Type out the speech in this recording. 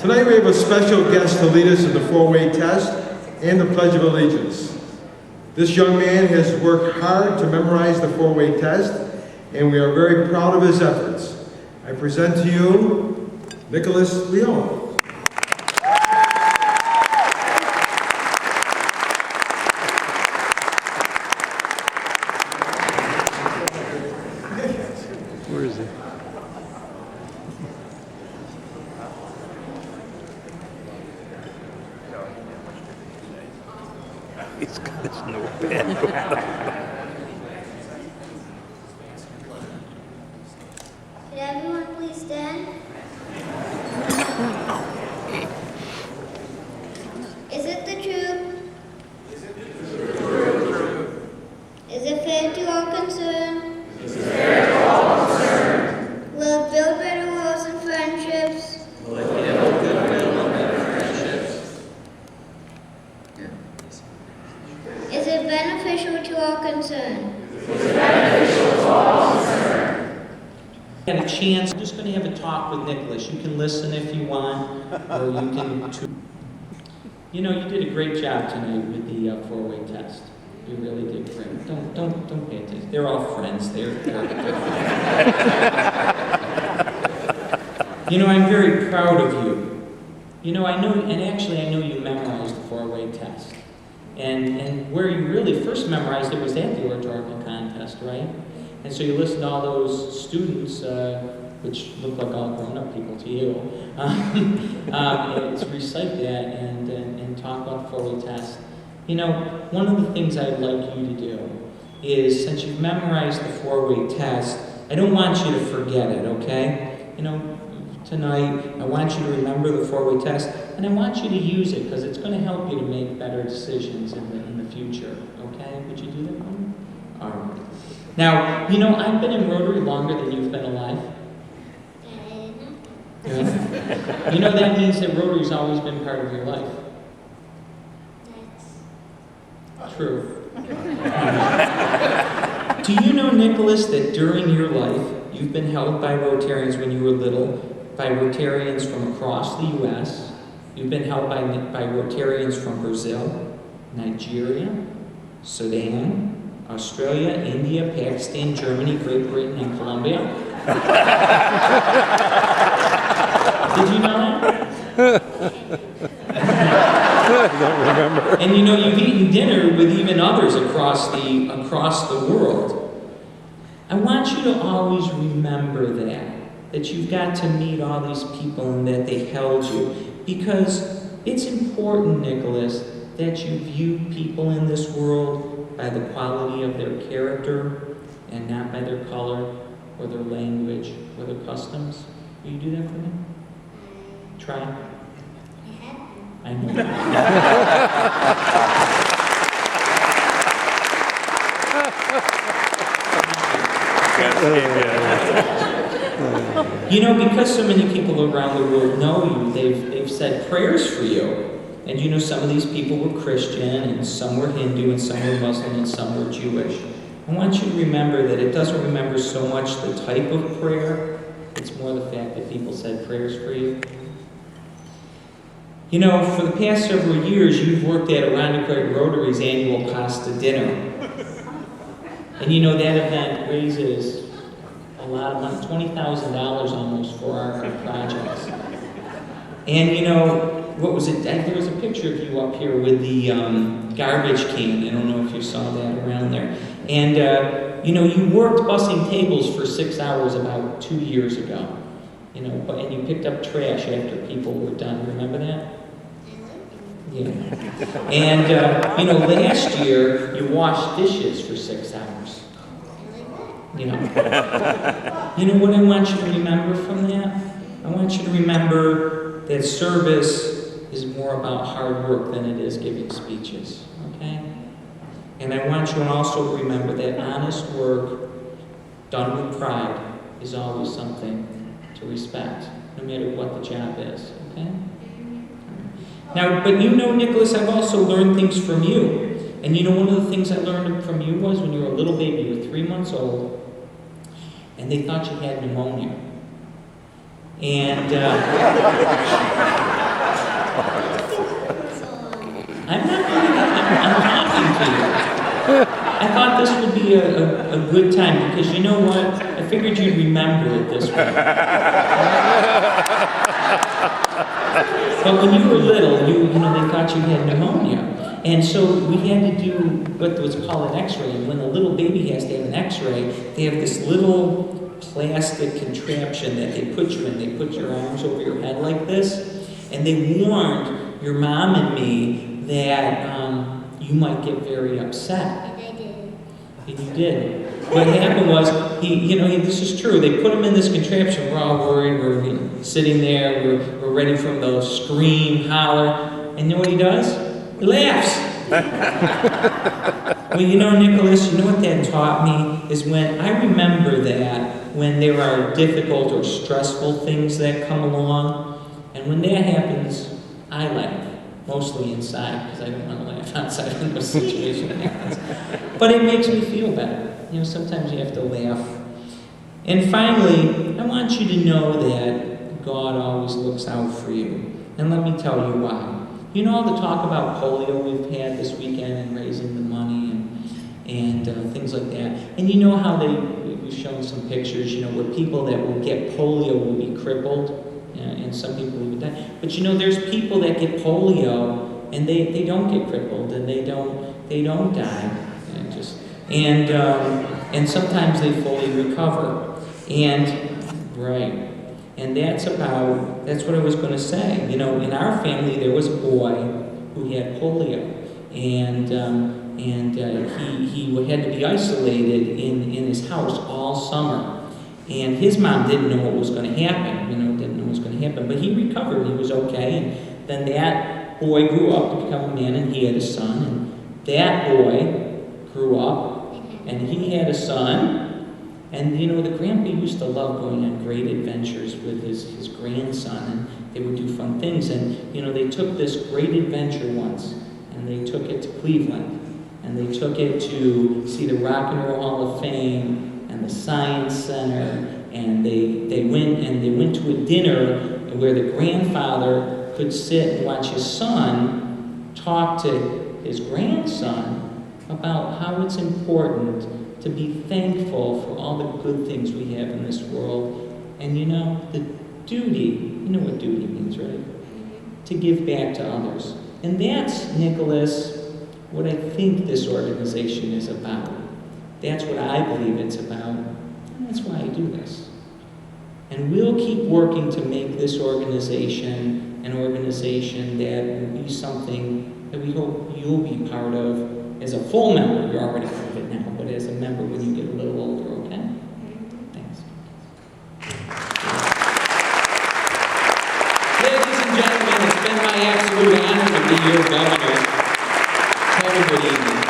Tonight we have a special guest to lead us in the four-way test and the Pledge of Allegiance. This young man has worked hard to memorize the four-way test, and we are very proud of his efforts. I present to you Nicholas Leone. Where is he? He's got his notepad. Could everyone please stand? Is it the truth? Is it fair to all concerned? Will it build better worlds and friendships? Is it beneficial to all concerned? Had a chance, I'm just going to have a talk with Nicholas. You can listen if you want, or you can. You know, you did a great job tonight with the four-way test. You really did great. Don't pay attention. They're all friends. They're You know, I'm very proud of you. You know, I know you memorized the four-way test. And where you really first memorized it was at the oratorical contest, right? And so you listen to all those students, which look like all grown-up people to you, to recite that and talk about the four-way test. You know, one of the things I'd like you to do is, since you've memorized the four-way test, I don't want you to forget it, okay? You know, tonight, I want you to remember the four-way test, and I want you to use it, because it's going to help you to make better decisions in the future, okay? Would you do that for me? All right. Now, you know, I've been in Rotary longer than you've been alive. Yeah. You know, that means that Rotary's always been part of your life. True. Do you know, Nicholas, that during your life, you've been held by Rotarians when you were little, by Rotarians from across the U.S., you've been held by Rotarians from Brazil, Nigeria, Sudan, Australia, India, Pakistan, Germany, Great Britain, and Colombia? Did you know that? I don't remember. And you know, you've eaten dinner with even others across the world. I want you to always remember that you've got to meet all these people and that they held you. Because it's important, Nicholas, that you view people in this world by the quality of their character and not by their color or their language or their customs. Will you do that for me? Try. I know. You know, because so many people around the world know you, they've said prayers for you. And you know, some of these people were Christian, and some were Hindu, and some were Muslim, and some were Jewish. I want you to remember that it doesn't remember so much the type of prayer, it's more the fact that people said prayers for you. You know, for the past several years, you've worked at Irondequoit Rotary's annual Pasta Dinner. And you know, that event raises a lot of money, $20,000 almost for our projects. And you know, what was it? There was a picture of you up here with the garbage can. I don't know if you saw that around there. And you know, you worked bussing tables for 6 hours about 2 years ago. You know, and you picked up trash after people were done. Remember that? Yeah. And you know, last year you washed dishes for 6 hours. You know. You know what I want you to remember from that? I want you to remember that service is more about hard work than it is giving speeches, okay? And I want you to also remember that honest work done with pride is always something to respect, no matter what the job is, okay? Now, but you know, Nicholas, I've also learned things from you. And you know, one of the things I learned from you was when you were a little baby, you were 3 months old, and they thought you had pneumonia. And I'm not doing that. I'm talking to you. I thought this would be a good time because you know what? I figured you'd remember it this way. But when you were little, you know, they thought you had pneumonia. And so we had to do what was called an x-ray. And when the little baby has to have an x-ray, they have this little plastic contraption that they put you in. They put your arms over your head like this. And they warned your mom and me that you might get very upset. And I did. And you did. What happened was, this is true, they put him in this contraption, we're all worried, we're sitting there, we're ready for him to scream, holler, and you know what he does? He laughs. Well, you know, Nicholas, you know what that taught me is when I remember that when there are difficult or stressful things that come along, and when that happens, I laugh. Mostly inside, because I don't want to laugh outside when the situation happens. But it makes me feel better. You know, sometimes you have to laugh. And finally, I want you to know that God always looks out for you. And let me tell you why. You know all the talk about polio we've had this weekend and raising the money and things like that. And you know how we've shown some pictures, you know, where people that will get polio will be crippled. And some people even die. But you know, there's people that get polio and they don't get crippled and they don't die. And sometimes they fully recover. And that's what I was going to say. You know, in our family there was a boy who had polio, and he had to be isolated in his house all summer. And his mom didn't know what was going to happen, but he recovered, he was okay, and then that boy grew up to become a man, and he had a son, and that boy grew up, and he had a son, and you know, the grandpa used to love going on great adventures with his grandson, and they would do fun things, and you know, they took this great adventure once, and they took it to Cleveland, and they took it to see the Rock and Roll Hall of Fame, and the Science Center, and they went to a dinner where the grandfather could sit and watch his son talk to his grandson about how it's important to be thankful for all the good things we have in this world. And you know, the duty, you know what duty means, right? To give back to others. And that's, Nicholas, what I think this organization is about. That's what I believe it's about. And that's why I do this. And we'll keep working to make this organization an organization that will be something that we hope you'll be part of as a full member. You're already part of it now, but as a member when you get a little older, okay? Thanks. Ladies and gentlemen, it's been my absolute honor to be your governor. Have a good evening.